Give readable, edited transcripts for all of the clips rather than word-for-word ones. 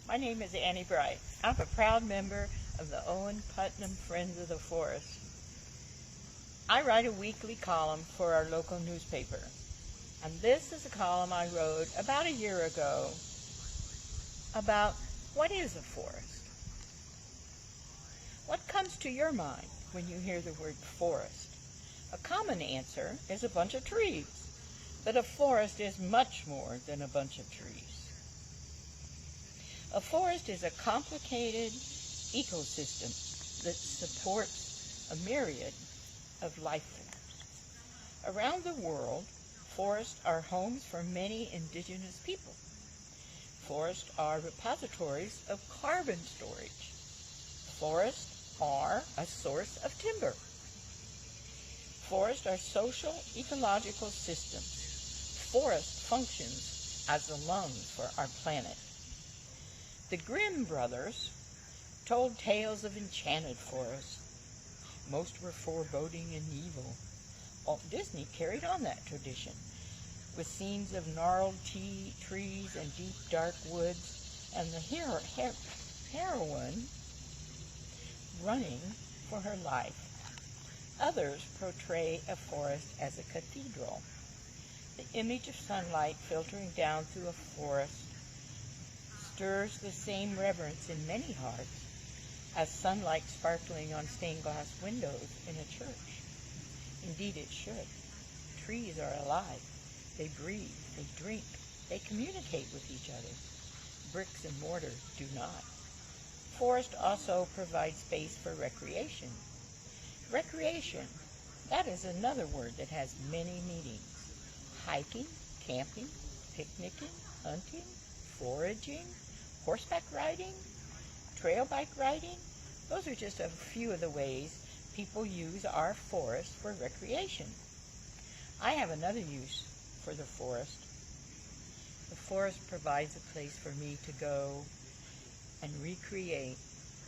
My name is Annie Bright. I'm a proud member of the Owen Putnam Friends of the Forest. I write a weekly column for our local newspaper, and this is a column I wrote about a year ago about what is a forest. What comes to your mind when you hear the word forest? A common answer is a bunch of trees, but a forest is much more than a bunch of trees. A forest is a complicated ecosystem that supports a myriad of life forms. Around the world, forests are homes for many indigenous people. Forests are repositories of carbon storage. Forests are a source of timber. Forests are social ecological systems. Forest functions as the lungs for our planet. The Grimm brothers told tales of enchanted forests. Most were foreboding and evil. Walt Disney carried on that tradition with scenes of gnarled trees and deep dark woods, and the heroine running for her life. Others portray a forest as a cathedral. The image of sunlight filtering down through a forest stirs the same reverence in many hearts as sunlight sparkling on stained glass windows in a church. Indeed, it should. Trees are alive. They breathe, they drink, they communicate with each other. Bricks and mortar do not. Forest also provides space for recreation. Recreation, that is another word that has many meanings. Hiking, camping, picnicking, hunting, foraging, horseback riding, trail bike riding. Those are just a few of the ways people use our forest for recreation. I have another use for the forest. The forest provides a place for me to go and recreate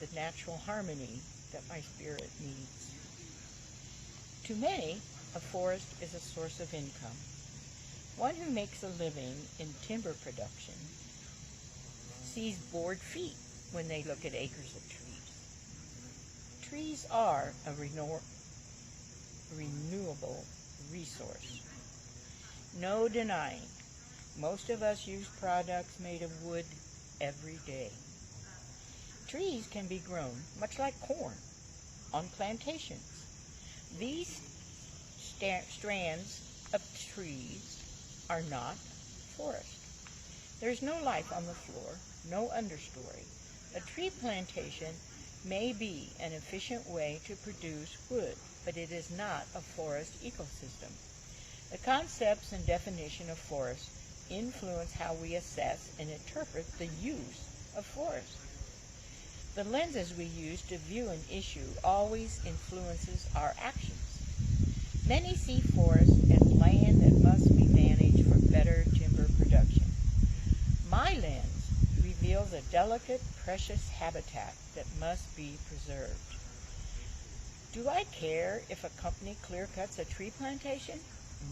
the natural harmony that my spirit needs. To many, a forest is a source of income. One who makes a living in timber production sees bored feet when they look at acres of trees. Trees are a renewable resource. No denying, most of us use products made of wood every day. Trees can be grown, much like corn, on plantations. These strands of trees are not forest. There's no life on the floor, no understory. A tree plantation may be an efficient way to produce wood, but it is not a forest ecosystem. The concepts and definition of forest influence how we assess and interpret the use of forest. The lenses we use to view an issue always influences our actions. Many see forest as land that must be managed for better timber production. My lens reveals a delicate, precious habitat that must be preserved. Do I care if a company clear-cuts a tree plantation?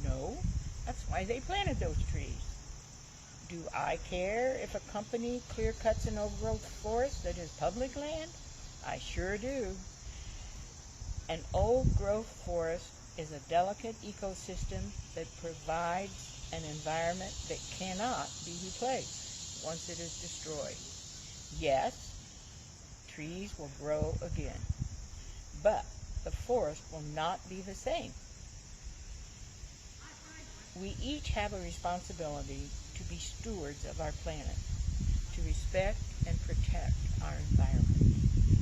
No, that's why they planted those trees. Do I care if a company clear-cuts an old-growth forest that is public land? I sure do. An old-growth forest is a delicate ecosystem that provides an environment that cannot be replaced once it is destroyed. Yes, trees will grow again, but the forest will not be the same. We each have a responsibility to be stewards of our planet, to respect and protect our environment.